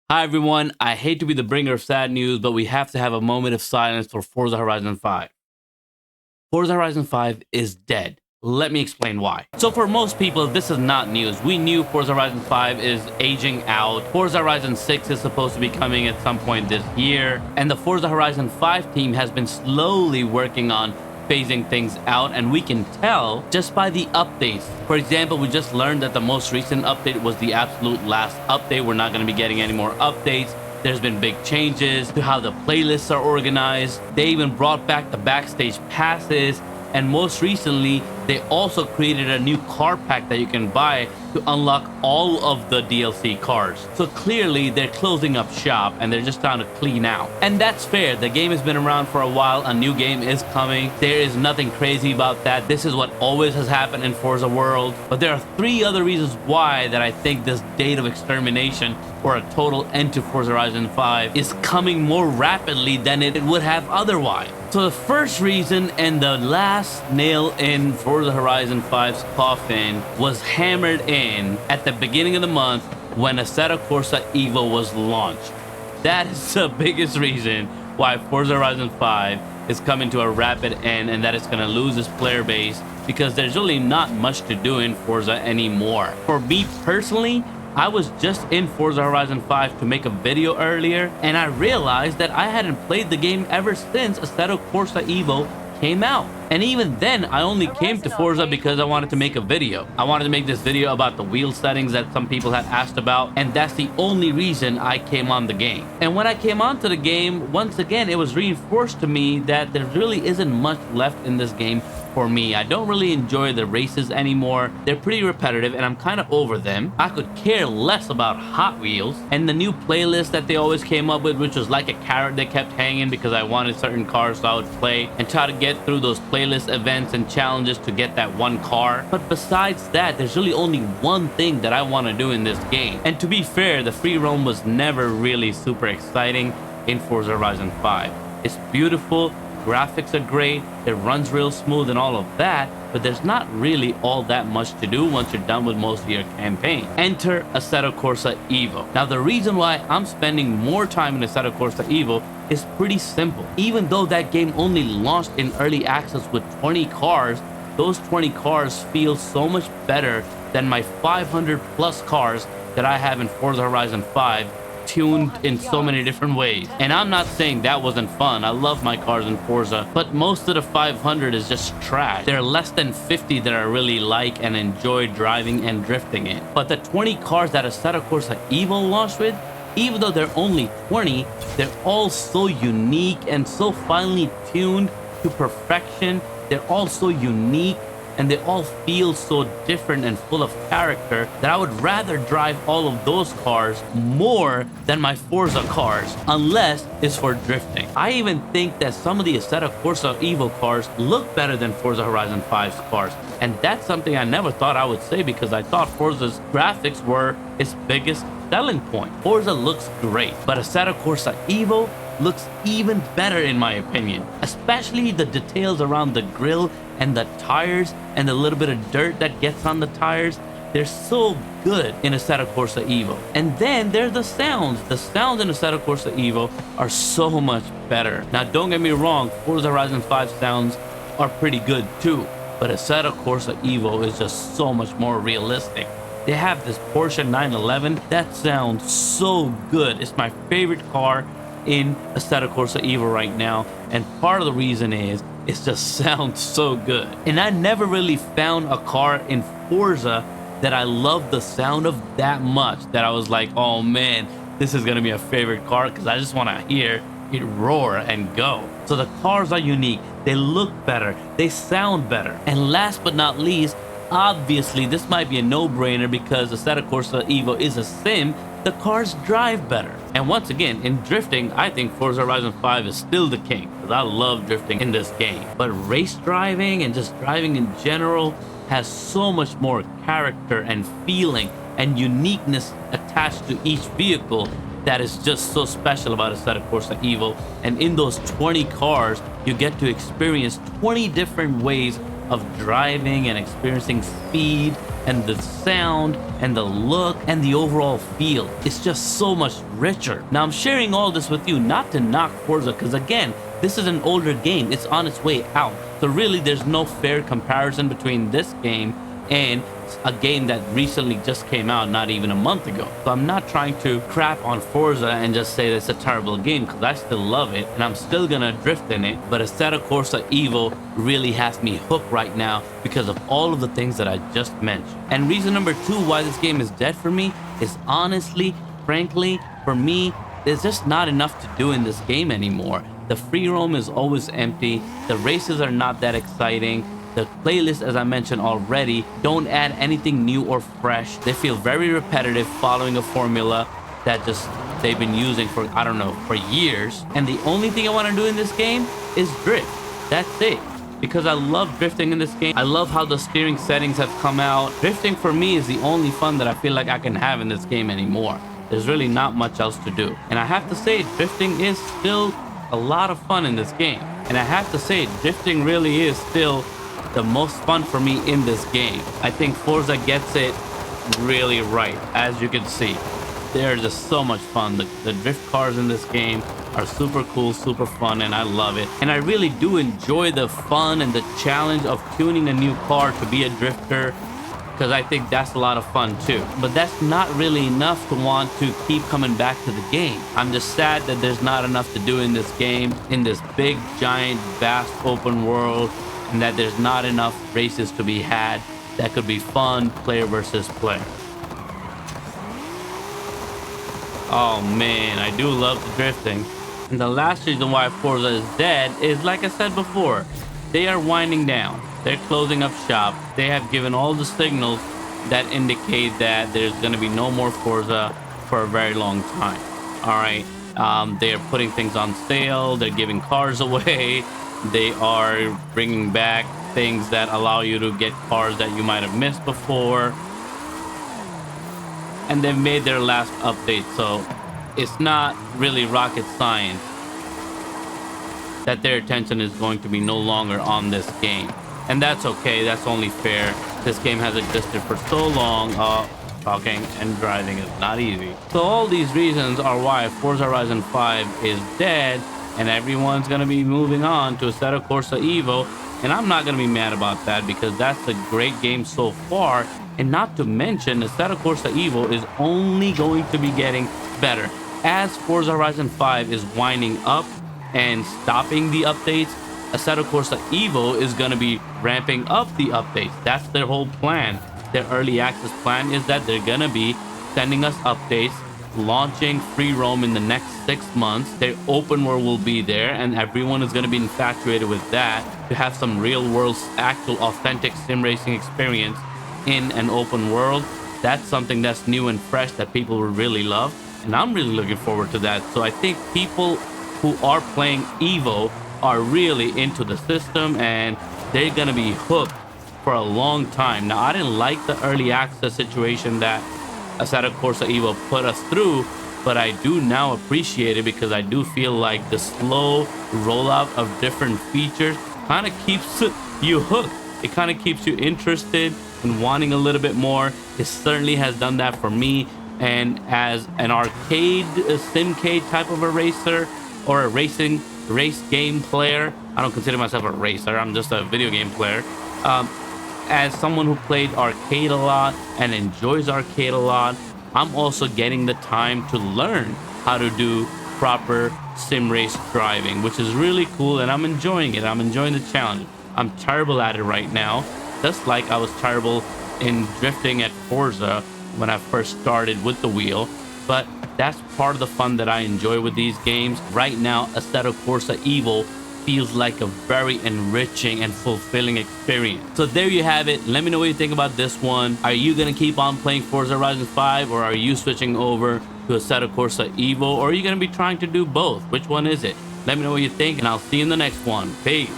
Hi everyone, I hate to be the bringer of sad news, but we have to have a moment of silence for Forza Horizon 5. Forza Horizon 5 is dead. Let me explain why. So for most people, this is not news. We knew Forza Horizon 5 is aging out. Forza Horizon 6 is supposed to be coming at some point this year. And the Forza Horizon 5 team has been slowly working on phasing things out, and we can tell just by the updates. For example, we just learned that the most recent update was the absolute last update. We're not going to be getting any more updates. There's been big changes to how the playlists are organized. They even brought back the backstage passes, and most recently they also created a new car pack that you can buy to unlock all of the DLC cars. So clearly they're closing up shop and they're just trying to clean out. And that's fair. The game has been around for a while. A new game is coming. There is nothing crazy about that. This is what always has happened in Forza world. But there are three other reasons why that I think this date of extermination or a total end to Forza Horizon 5 is coming more rapidly than it would have otherwise. So the first reason and the last nail in Forza Horizon 5's coffin was hammered in at the beginning of the month when Assetto Corsa EVO was launched. That is the biggest reason why Forza Horizon 5 is coming to a rapid end, and that it's going to lose its player base because there's really not much to do in Forza anymore. For me personally, I was just in Forza Horizon 5 to make a video earlier, and I realized that I hadn't played the game ever since Assetto Corsa EVO came out. And even then, I only came to Forza because I wanted to make a video. I wanted to make this video about the wheel settings that some people had asked about, and that's the only reason I came on the game. And when I came onto the game, once again, it was reinforced to me that there really isn't much left in this game for me. I don't really enjoy the races anymore. They're pretty repetitive and I'm kind of over them. I could care less about Hot Wheels and the new playlist that they always came up with, which was like a carrot that kept hanging because I wanted certain cars, so I would play and try to get through those playlist events and challenges to get that one car. But besides that, there's really only one thing that I want to do in this game. And to be fair, the free roam was never really super exciting in Forza Horizon 5. It's beautiful, graphics are great, it runs real smooth and all of that, but there's not really all that much to do once you're done with most of your campaign. Enter Assetto Corsa EVO. Now the reason why I'm spending more time in Assetto Corsa EVO is pretty simple. Even though that game only launched in early access with 20 cars, those 20 cars feel so much better than my 500 plus cars that I have in Forza Horizon 5, tuned in so many different ways. And I'm not saying that wasn't fun. I love my cars in Forza, but most of the 500 is just trash. There are less than 50 that I really like and enjoy driving and drifting in. But the 20 cars that Assetto Corsa EVO launched with, even though they're only 20, they're all so unique and so finely tuned to perfection. They're all so unique and they all feel so different and full of character that I would rather drive all of those cars more than my Forza cars, unless it's for drifting. I even think that some of the Assetto Corsa EVO cars look better than Forza Horizon 5's cars, and that's something I never thought I would say because I thought Forza's graphics were its biggest selling point. Forza looks great, but Assetto Corsa EVO looks even better in my opinion, especially the details around the grille and the tires and the little bit of dirt that gets on the tires. They're so good in Assetto Corsa EVO. And then there's the sounds. The sounds in Assetto Corsa EVO are so much better. Now don't get me wrong, Forza Horizon 5 sounds are pretty good too, but Assetto Corsa EVO is just so much more realistic. They have this Porsche 911 that sounds so good. It's my favorite car in Assetto Corsa EVO right now, and part of the reason is it just sounds so good. And I never really found a car in Forza that I love the sound of that much that I was like, oh man, this is gonna be a favorite car, because I just want to hear it roar and go. So the cars are unique, they look better, they sound better, and last but not least, obviously this might be a no-brainer because Assetto Corsa EVO is a sim, the cars drive better. And once again, in drifting, I think Forza Horizon 5 is still the king, because I love drifting in this game. But race driving and just driving in general has so much more character and feeling and uniqueness attached to each vehicle that is just so special about Assetto Corsa EVO. And in those 20 cars, you get to experience 20 different ways of driving and experiencing speed and the sound and the look and the overall feel. It's just so much richer. Now, I'm sharing all this with you not to knock Forza, because again, this is an older game. It's on its way out. So really, there's no fair comparison between this game and a game that recently just came out not even a month ago. So I'm not trying to crap on Forza and just say it's a terrible game, because I still love it and I'm still gonna drift in it. But Assetto Corsa EVO really has me hooked right now because of all of the things that I just mentioned. And reason number 2 why this game is dead for me is honestly, frankly, for me, there's just not enough to do in this game anymore. The free roam is always empty. The races are not that exciting. The playlists, as I mentioned already, don't add anything new or fresh. They feel very repetitive, following a formula that just they've been using for, I don't know, for years. And the only thing I want to do in this game is drift. That's it. Because I love drifting in this game. I love how the steering settings have come out. Drifting for me is the only fun that I feel like I can have in this game anymore. There's really not much else to do. And I have to say, drifting is still a lot of fun in this game. And I have to say, drifting really is still the most fun for me in this game. I think Forza gets it really right. As you can see, they're just so much fun. The drift cars in this game are super cool, super fun, and I love it. And I really do enjoy the fun and the challenge of tuning a new car to be a drifter, because I think that's a lot of fun too. But that's not really enough to want to keep coming back to the game. I'm just sad that there's not enough to do in this game, in this big, giant, vast open world, and that there's not enough races to be had that could be fun, player versus player. Oh man, I do love the drifting. And the last reason why Forza is dead is, like I said before, they are winding down. They're closing up shop. They have given all the signals that indicate that there's going to be no more Forza for a very long time. All right. They're putting things on sale. They're giving cars away. They are bringing back things that allow you to get cars that you might have missed before. And they've made their last update. So it's not really rocket science that their attention is going to be no longer on this game. And that's okay. That's only fair. This game has existed for so long. Talking and driving is not easy. So all these reasons are why Forza Horizon 5 is dead, and everyone's going to be moving on to Assetto Corsa EVO. And I'm not going to be mad about that, because that's a great game so far. And not to mention, Assetto Corsa EVO is only going to be getting better. As Forza Horizon 5 is winding up and stopping the updates, Assetto Corsa EVO is going to be ramping up the updates. That's their whole plan. Their early access plan is that they're going to be sending us updates, launching free roam in the next 6 months. Their open world will be there, and everyone is going to be infatuated with that, to have some real world, actual authentic sim racing experience in an open world. That's something that's new and fresh that people will really love, and I'm really looking forward to that. So I think people who are playing EVO are really into the system, and they're gonna be hooked for a long time. Now, I didn't like the early access situation that Assetto Corsa EVO put us through, but I do now appreciate it, because I do feel like the slow rollout of different features kind of keeps you hooked. It kind of keeps you interested in wanting a little bit more. It certainly has done that for me. And as an arcade, simcade type of a racer, or a race game player, I don't consider myself a racer, I'm just a video game player. As someone who played arcade a lot and enjoys arcade a lot, I'm also getting the time to learn how to do proper sim race driving, which is really cool, and I'm enjoying it. I'm enjoying the challenge. I'm terrible at it right now, just like I was terrible in drifting at Forza when I first started with the wheel, but that's part of the fun that I enjoy with these games. Right now, Assetto Corsa EVO feels like a very enriching and fulfilling experience. So there you have it. Let me know what you think about this one. Are you gonna keep on playing Forza Horizon 5, or are you switching over to Assetto Corsa EVO, or are you gonna be trying to do both? Which one is it? Let me know what you think, and I'll see you in the next one. Peace.